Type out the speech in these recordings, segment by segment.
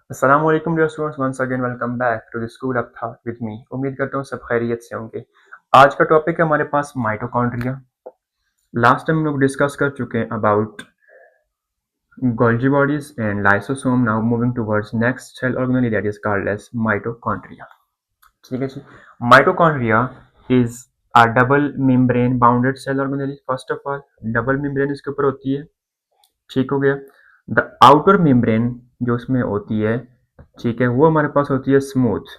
अस्सलाम वालेकुम dear students, once again welcome back to the school of thought with me. उम्मीद करता हूँ सब खैरियत से होंगे। आज का टॉपिक है हमारे पास माइटोकॉन्ड्रिया। लास्ट टाइम हम लोग डिस्कस कर चुके हैं about Golgi bodies and lysosome. Now moving towards next cell organelle that is called as mitochondria. ठीक है जी। Mitochondria is a double membrane bounded cell organelle. First of all double membrane इसके ऊपर होती है। ठीक हो गया। द आउटर मेम्ब्रेन जो उसमें होती है, ठीक है, वो हमारे पास होती है smooth.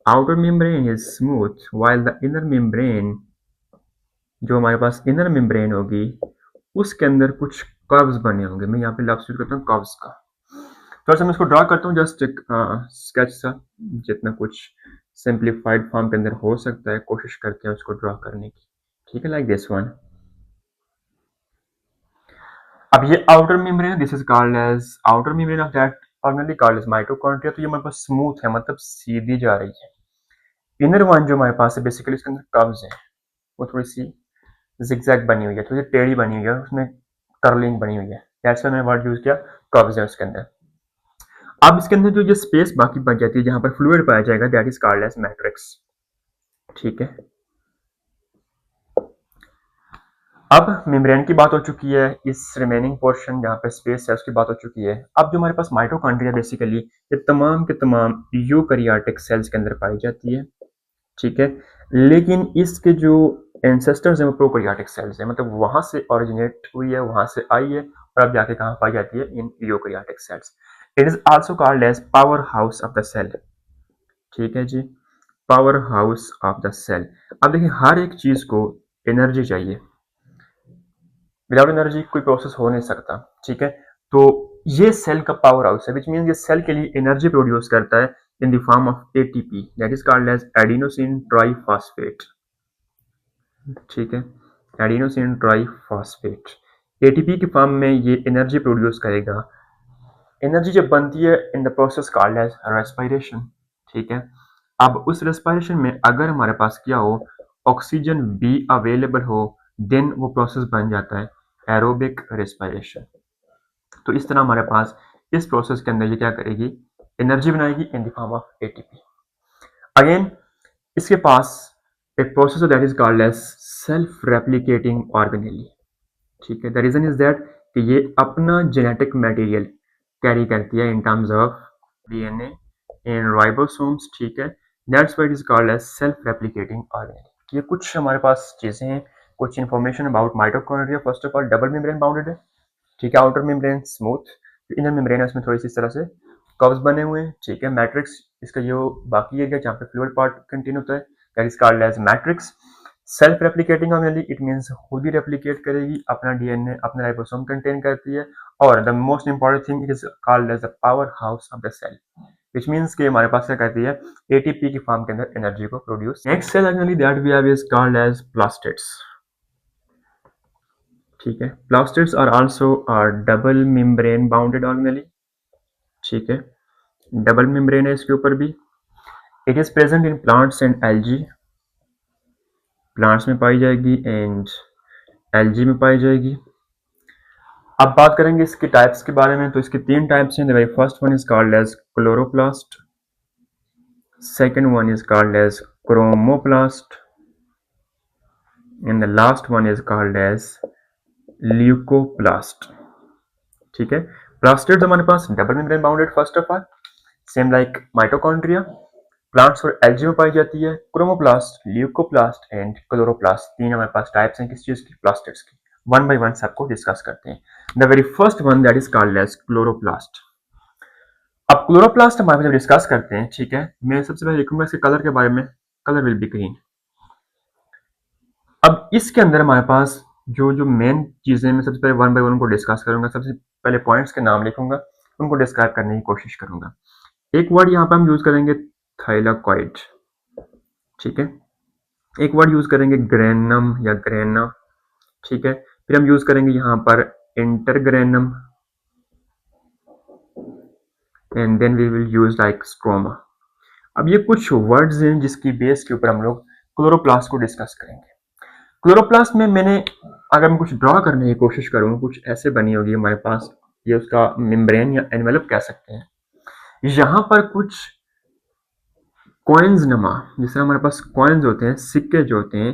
Outer membrane is smooth while the inner membrane, जो हमारे पास इनर मेम्ब्रेन होगी, उसके अंदर कुछ कर्व्स बने होंगे। मैं यहाँ पे लफ्ज यूज करता हूँ कर्व्स का। थोड़ा सा मैं इसको ड्रा करता हूँ, जस्ट एक स्केच सा, जितना कुछ सिंप्लीफाइड फॉर्म के अंदर हो सकता है कोशिश करते हैं उसको ड्रा करने की। ठीक है, लाइक दिस वन। अब ये outer membrane, this is called as outer membrane of that organelle called as mitochondria. तो ये हमारे पास स्मूथ है, मतलब सीधी जा रही है। इनर वन जो हमारे पास है, बेसिकली इसके अंदर कर्व्स है, वो थोड़ी सी जिगजैग बनी हुई है, थोड़ी सी टेढ़ी बनी हुई है, उसमें कर्लिंग बनी हुई है। दैट्स व्हाई मैंने वर्ड यूज किया कर्व्स है उसके अंदर। अब इसके अंदर जो ये स्पेस बाकी बच जाती है जहां पर फ्लूइड पाया जाएगा, that is called as matrix. ठीक है। अब मेम्ब्रेन की बात हो चुकी है, इस रिमेनिंग पोर्शन जहाँ पे स्पेस है उसकी बात हो चुकी है। अब जो हमारे पास माइटोकॉन्ड्रिया बेसिकली ये तमाम के तमाम यूकैरियोटिक सेल्स के अंदर पाई जाती है। ठीक है। लेकिन इसके जो एंसेस्टर्स हैं वो प्रोकैरियोटिक सेल्स हैं, मतलब वहां से ओरिजिनेट हुई है, वहां से आई है और अब जाके कहाँ पाई जाती है, in eukaryotic cells. It is also called as power house of the cell. ठीक है जी। Power house of the cell. अब देखिए, हर एक चीज को एनर्जी चाहिए। विदाउट एनर्जी कोई प्रोसेस हो नहीं सकता। ठीक है। तो ये सेल का पावर हाउस है, विच मीन ये सेल के लिए एनर्जी प्रोड्यूस करता है in the form of ATP, that is called as adenosine triphosphate. ठीक है। एडिनोसिन ट्राइफॉस्फेट एटीपी की फॉर्म में ये एनर्जी प्रोड्यूस करेगा। एनर्जी जब बनती है in the process called as respiration. ठीक है। अब उस रेस्पिरेशन में अगर हमारे पास क्या हो, ऑक्सीजन भी अवेलेबल हो, देन वो प्रोसेस बन जाता है एरोबिक रेस्पिरेशन। तो इस तरह हमारे पास इस प्रोसेस के अंदर ये क्या करेगी, एनर्जी बनाएगी in the form of ATP. Again इसके पास एक process that is called as self replicating organelle. ठीक है। द रीजन इज दैट कि ये अपना जेनेटिक मटेरियल कैरी करती है in terms of DNA in ribosomes. ठीक है। That's why it is called as self replicating organelle. ये कुछ हमारे पास चीजें हैं, कुछ information about mitochondria. First of all double membrane bounded है। ठीक है। Outer membrane smooth, inner membrane है उसमें थोड़ी सी इस तरह से कर्व्स बने हुए हैं। ठीक है। मैट्रिक्स इसका जो बाकी एरिया जहाँ पे फ्लूइड पार्ट कंटेन होता है, that is called as matrix. Self replicating organelle, it means खुद ही रेप्लिकेट करेगी, अपना डीएनए अपना राइबोसोम कंटेन करती है। और the most important thing, it is called as the power house of the cell, which means कि हमारे पास क्या करती है, एटीपी की फॉर्म के अंदर एनर्जी को produce. Next cell organelle that we have is called as plastids. ठीक है। Plastids are also double membrane bounded organelle. ठीक है। डबल मेम्ब्रेन है इसके ऊपर भी। It is present in plants and algae. Plants में पाई जाएगी एंड एल्गी में पाई जाएगी। अब बात करेंगे इसके टाइप्स के बारे में, तो इसके तीन टाइप्स हैं। The very first one is called as chloroplast, second one is called as chromoplast and the last one is called as leucoplast. ठीक है। प्लास्टिड्स हमारे पास double membrane bounded first of all, same like mitochondria. Plants और algae में पाई जाती है। Chromoplast, leucoplast and chloroplast, तीन हमारे पास टाइप्स हैं किस चीज की, प्लास्टिड्स की। वन बाय वन सबको डिस्कस करते हैं। The very first one that is called as chloroplast. अब क्लोरोप्लास्ट हमारे जब डिस्कस करते हैं, ठीक है, मैं सबसे पहले लिखूंगा इसके कलर के बारे में। Colour will be green. अब इसके अंदर हमारे पास जो जो मेन चीजें, मैं सबसे पहले वन बाय वन उनको डिस्कस करूंगा। सबसे पहले पॉइंट्स के नाम लिखूंगा, उनको डिस्क्राइब करने की कोशिश करूंगा। एक वर्ड यहाँ पे हम यूज करेंगे थाइलाकॉइड। ठीक है। एक वर्ड यूज करेंगे ग्रेनम या ग्रेना। ठीक है। फिर हम यूज करेंगे यहाँ पर intergranum and then we will use like stroma. अब ये कुछ वर्ड्स हैं जिसकी बेस के ऊपर हम लोग क्लोरोप्लास्ट को डिस्कस करेंगे। क्लोरोप्लास्ट में मैंने, अगर मैं कुछ ड्रॉ करने की कोशिश करूँ, कुछ ऐसे बनी होगी हमारे पास, ये उसका मेम्ब्रेन या एनवेलप कह सकते हैं। यहाँ पर कुछ कॉइन्स नमा, जिससे हमारे पास कॉइन्स होते हैं, सिक्के जो होते हैं,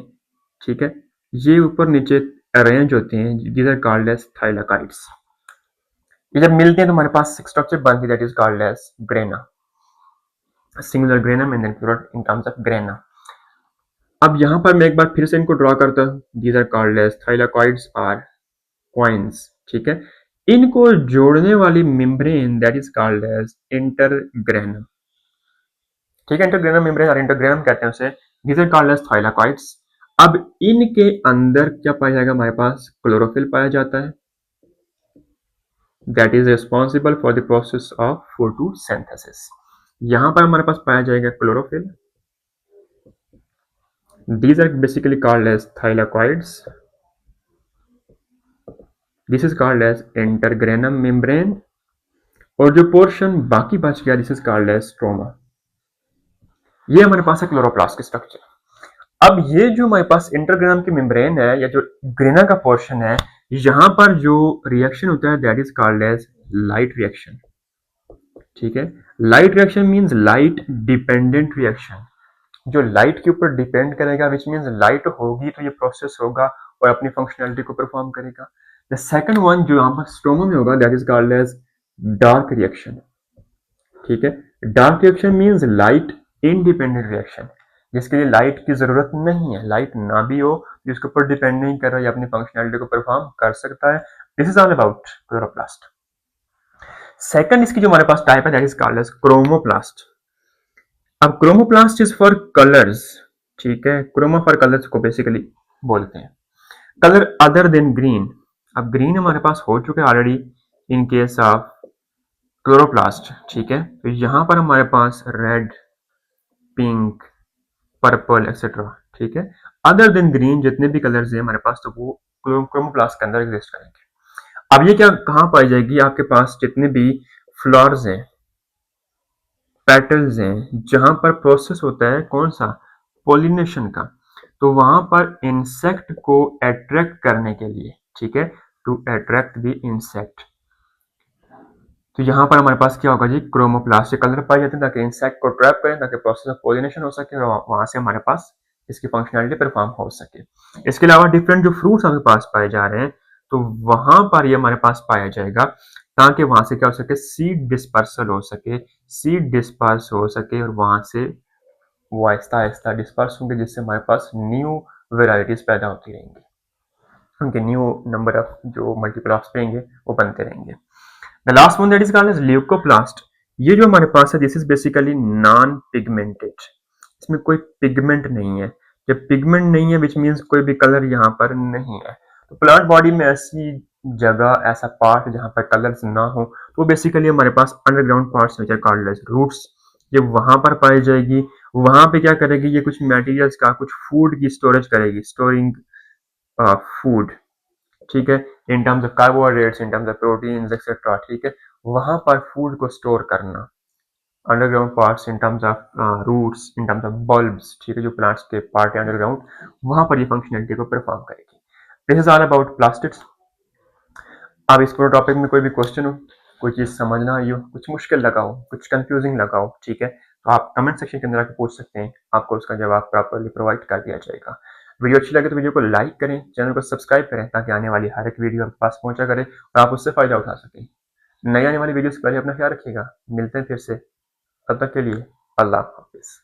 ठीक है, ये ऊपर नीचे अरेंज होते हैं, दीज आर कॉल्ड एज थाइलाकाइड्स। ये जब मिलते हैं तो हमारे पास स्ट्रक्चर बनती है, that is called as grana, singular granum and then plural in terms of grana. अब यहाँ पर मैं एक बार फिर से इनको ड्रॉ करता हूँ, these are called as thylakoids are coins, ठीक है। इनको जोड़ने वाली membrane that is called as intergranum, ठीक है, इंटरग्रेनम मेम्ब्रेन और इंटरग्रेनम कहते हैं उसे, these are called as thylakoids. अब इनके अंदर क्या पाया जाएगा, हमारे पास क्लोरोफिल पाया जाता है, that is responsible for the process of photosynthesis. यहां पर हमारे पास पाया जाएगा chlorophyll, these are basically called as thylakoids, this is called as intergranum membrane, और जो पोर्शन बाकी बच गया this is called as stroma. ये हमारे पास है क्लोरोप्लास्ट की स्ट्रक्चर। अब ये जो हमारे पास इंटरग्रेनम की मेम्ब्रेन है या जो ग्रेना का पोर्शन है, यहां पर जो रिएक्शन होता है that is called as light reaction, ठीक है। Light reaction means light dependent reaction, जो लाइट के ऊपर डिपेंड करेगा, विच मीन्स लाइट होगी तो ये प्रोसेस होगा और अपनी फंक्शनैलिटी को परफॉर्म करेगा। द सेकंड वन जो यहाँ पर स्ट्रोमा में होगा that is called as dark reaction, ठीक है। Dark reaction means light independent reaction, जिसके लिए लाइट की जरूरत नहीं है, लाइट ना भी हो, जिसके ऊपर डिपेंड नहीं कर रहा है, अपनी फंक्शनैलिटी को परफॉर्म कर सकता है। This is all about chloroplast. Second इसकी जो हमारे पास टाइप है that is called as chromoplast. अब क्रोमोप्लास्ट इज फॉर कलर्स, ठीक है, क्रोमा फॉर कलर्स को बेसिकली बोलते हैं, कलर अदर देन ग्रीन। अब ग्रीन हमारे पास हो चुके already in case of chloroplast, ठीक है, तो यहां पर हमारे पास रेड, पिंक, पर्पल एक्सेट्रा, ठीक है, अदर देन ग्रीन जितने भी कलर्स हैं हमारे पास तो वो क्रोमोप्लास्ट के अंदर एग्जिस्ट करेंगे। अब ये क्या कहां पाई जाएगी, आपके पास जितने भी फ्लावर्स हैं, पेटल्स हैं, जहां पर प्रोसेस होता है कौन सा, पोलिनेशन का, तो वहां पर इंसेक्ट को अट्रैक्ट करने के लिए, ठीक है, टू अट्रैक्ट द इंसेक्ट, तो यहां पर हमारे पास क्या होगा जी, क्रोमोप्लास्ट कलर पाए जाते हैं ताकि इंसेक्ट को ट्रैप करें, ताकि प्रोसेस ऑफ पोलिनेशन हो सके और वहां से हमारे पास इसकी फंक्शनैलिटी परफॉर्म हो सके। इसके अलावा डिफरेंट जो फ्रूट्स हमारे पास पाए जा रहे हैं तो वहां पर ये हमारे पास पाया जाएगा ताकि वहां से क्या हो सके, सीड डिस्पर्सल हो सके, सीड डिस्पर्स हो सके और वहां से वो आहिस्ता आहिस्ता डिस्पर्स होंगे, जिससे हमारे पास न्यू वेराइटीज पैदा होती रहेंगी, उनके न्यू नंबर ऑफ जो मल्टीपल ऑफस्प्रिंग है वो बनते रहेंगे। The last one that is called as leucoplast. ये जो हमारे पास है this is basically non pigmented, इसमें कोई पिगमेंट नहीं है। जब पिगमेंट नहीं है विच मीन्स कोई भी कलर यहाँ पर नहीं है, तो प्लांट बॉडी में ऐसी जगह, ऐसा पार्ट जहाँ पर कलर्स ना हो तो बेसिकली हमारे पास underground parts which are called as roots, ये वहां पर पाई जाएगी। वहां पे क्या करेगी, ये कुछ मटेरियल्स का, कुछ फूड की स्टोरेज करेगी, स्टोरिंग फूड, ठीक है, in terms of carbohydrates, in terms of proteins etcetera, ठीक है, वहां पर फूड को स्टोर करना, underground parts in terms of roots, in terms of bulbs, ठीक है, जो प्लांट्स के पार्ट है अंडरग्राउंड, वहां पर ये फंक्शनलिटी को परफॉर्म करेगी। This is all about plastics. अब इस पूरे टॉपिक में कोई भी क्वेश्चन हो, कोई चीज समझ ना आई हो, कुछ मुश्किल लगा हो, कुछ कंफ्यूजिंग लगा हो, ठीक है, तो आप कमेंट सेक्शन के अंदर आके पूछ सकते हैं, आपको उसका जवाब प्रॉपरली प्रोवाइड कर दिया जाएगा। वीडियो अच्छी लगे तो वीडियो को लाइक करें, चैनल को सब्सक्राइब करें ताकि आने वाली हर एक वीडियो आपके पास पहुंचा करे और आप उससे फायदा उठा सकें। नई आने वाली वीडियो से पहले अपना ख्याल रखिएगा, मिलते हैं फिर से, तब तक के लिए अल्लाह हाफिज।